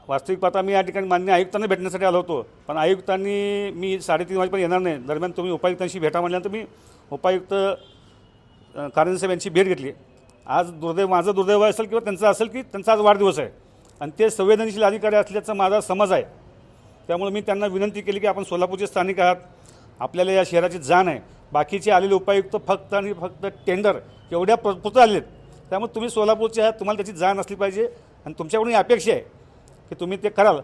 वास्तविक पाहता मी या ठिकाणी मान्य आयुक्तांना भेटण्यासाठी आलो होतो, पण आयुक्तांनी मी 3:30 वाजेपर्यंत येणार नाही, दरम्यान तुम्ही उपायुक्तांशी भेटा म्हटल्यानंतर मी उपायुक्त कारंजे यांची भेट घेतली। आज दुर्दैव, माझं दुर्दैव असेल किंवा त्यांचं असेल की त्यांचा आज वाढदिवस आहे आणि ते संवेदनशील अधिकारी असल्याचा माझा समज आहे। त्यामुळे मी त्यांना विनंती केली की आपण सोलापूरचे स्थानिक आहात, आपल्याला या शहराची जाण आहे, बाकीचे आलेले उपायुक्त फक्त आणि फक्त टेंडर एवढ्या पुरतं आलेत, त्यामुळे तुम्ही सोलापूरचे आहात, तुम्हाला त्याची जाण असली पाहिजे आणि तुमच्याकडून ही अपेक्षा आहे की तुम्ही ते कराल।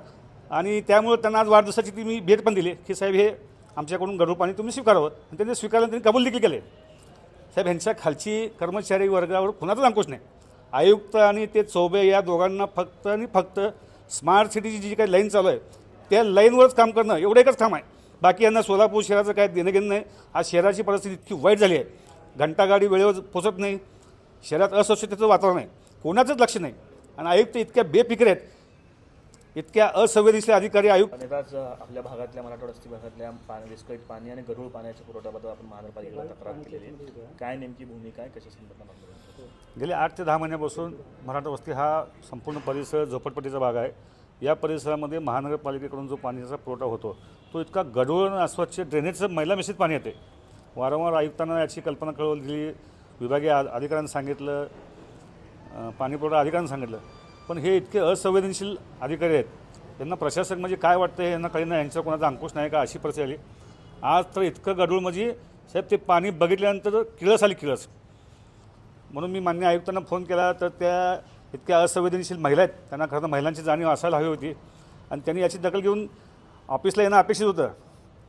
आणि त्यामुळे त्यांना आज वाढदिवसाची ती मी भेट पण दिली की साहेब हे आमच्याकडून गढूळ पाणी तुम्ही स्वीकारावं, आणि त्यांनी स्वीकारलं, त्यांनी कबूल देखील केले। साहेब ह्यांच्या खालची कर्मचारी वर्गावर कुणाचाच अंकुश नाही। आयुक्त आणि ते चौबे या दोघांना फक्त आणि फक्त स्मार्ट सिटीची जी काही लाईन चालू आहे त्या लाईनवरच काम करणं एवढं एकच काम आहे, बाकी यांना सोलापूर शहराचं काय देणं घेणं नाही। आज शहराची परिस्थिती इतकी वाईट झाली आहे, घंटागाडी वेळेवर पोचत नाही, शहरात अस्वच्छतेचं वातावरण आहे, कोणाचंच लक्ष नाही, आणि आयुक्त इतक्या बेफिक्र आहेत, इतक्या असंवेदनशील अधिकारी आयुक्त। अनेकदाच आपल्या भागातल्या मराठवाडा वस्ती भागातल्या विस्कळीत पाणी आणि गढूळ पाण्याच्या पुरवठ्याबद्दल आपण महानगरपालिकेला तक्रार केलेली आहे, काय नेमकी भूमिका आहे, कशा संदर्भात? गेल्या 8 ते 10 महिन्यापासून मराठा वस्ती हा संपूर्ण परिसर झोपडपट्टीचा भाग आहे। या परिसरामध्ये महानगरपालिकेकडून जो पाण्याचा पुरवठा होतो तो इतका गढूळ आणि अस्वच्छ, ड्रेनेजचं मैला मिश्रित पाणी येते। वारंवार आयुक्तांना याची कल्पना कळवली दिली, विभागीय अधिकाऱ्यांना सांगितलं, पाणी पुरवठा अधिकाऱ्यांना सांगितलं, पण हे इतके असंवेदनशील अधिकारी आहेत, यांना प्रशासक म्हणजे काय वाटतं हे यांना कळेना, यांच्यावर कोणाचा अंकुश नाही का, अशी परिस्थिती आली। आज तर इतकं गढूळ म्हणजे साहेब ते पाणी बघितल्यानंतर किळस आली, किळस। म्हणून मी मान्य आयुक्तांना फोन केला तर त्या इतक्या असंवेदनशील महिला आहेत, त्यांना खरं तर महिलांची जाणीव असायला हवी होती, आणि त्यांनी याची दखल घेऊन ऑफिसला येणं अपेक्षित होतं।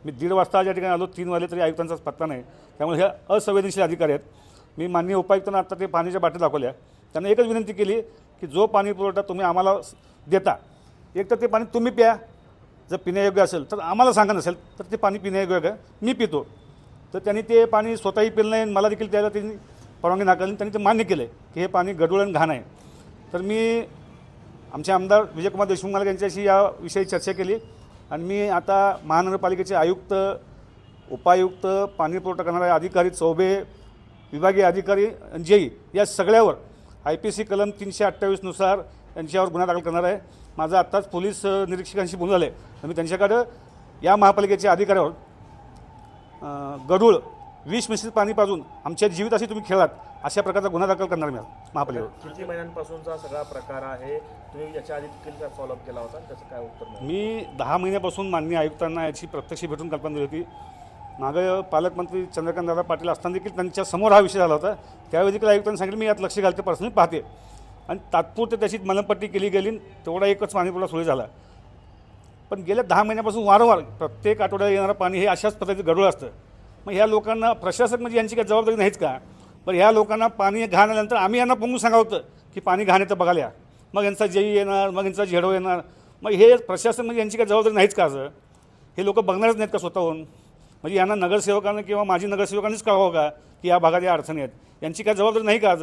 मी 1:30 वाजता या ठिकाणी आलो, 3 वाजले तरी आयुक्तांचाच पत्ता नाही, त्यामुळे हे असंवेदनशील अधिकारी आहेत। मी माननीय उपायुक्तांना आता ते पाण्याच्या बाटल्या दाखवल्या, त्यांना एकच विनंती केली की जो पाणी पुरवठा तुम्ही आम्हाला देता, एक तर ते पाणी तुम्ही प्या, जर पिण्यायोग्य असेल तर आम्हाला सांगा, नसेल तर ते पाणी पिण्यायोग्य मी पितो। तर त्यांनी ते पाणी स्वतःही पिलं नाही, मला देखील त्याला त्यांनी परवानगी नाकारली, त्यांनी ते मान्य केलं की हे पाणी गढूळ आणि घाण आहे। तर मी आमचे आमदार विजयकुमार देशमुख मला यांच्याशी याविषयी चर्चा केली, आणि मी आता महानगरपालिकेचे आयुक्त, उपायुक्त, पाणी पुरवठा करणारे अधिकारी, चौबे, विभागीय अधिकारी, जेई या सगळ्यावर IPC कलम 328 नुसार यांच्यावर गुन्हा दाखल करणार आहे। माझं आत्ताच पोलीस निरीक्षकांशी बोलून झालं आहे, तर मी त्यांच्याकडं या महापालिकेच्या अधिकाऱ्यावर गढूळ विष मिश्रित पाणी पाजून आमच्या जीविताशी तुम्ही खेळात अशा प्रकारचा गुन्हा दाखल करणार मी महापालिकेवर। किती महिन्यांपासूनचा सगळा प्रकार आहे, तुम्ही याच्या आधी किती फॉलोअप केला होता, त्याचं काय उत्तर मिळालं? मी 10 महिन्यापासून माननीय आयुक्तांना याची प्रत्यक्ष भेटून कल्पना दिली होती। मागं पालकमंत्री चंद्रकांतदादा पाटील असताना देखील त्यांच्या समोर हा विषय झाला होता, त्यावेळी देखील आयुक्तांनी सांगितलं मी यात लक्ष घालते, पर्सनली पाहते, आणि तात्पुरते त्याची मलमपट्टी केली गेली, तेवढा एकच पाणीपुरवठा सुरू झाला। पण गेल्या 10 महिन्यापासून वारंवार प्रत्येक आठवड्यात येणारं पाणी हे अशाच पद्धतीचं गढूळ असतं। मग ह्या लोकांना प्रशासक म्हणजे यांची काही जबाबदारी नाहीच का? पण ह्या लोकांना पाणी घाण आल्यानंतर आम्ही यांना पुंगून सांगावं होतं की पाणी घाण येतं बघायला, मग यांचा जेई येणार, मग यांचा झेडो येणार, मग हे प्रशासन म्हणजे यांची काही जबाबदारी नाहीच का? असं हे लोक बघणारच नाहीत का स्वतःहून? म्हणजे यांना नगरसेवकांना किंवा माजी नगरसेवकांनीच कळवावं का की या भागात या अडचणी आहेत, यांची काय जबाबदारी नाही का? आज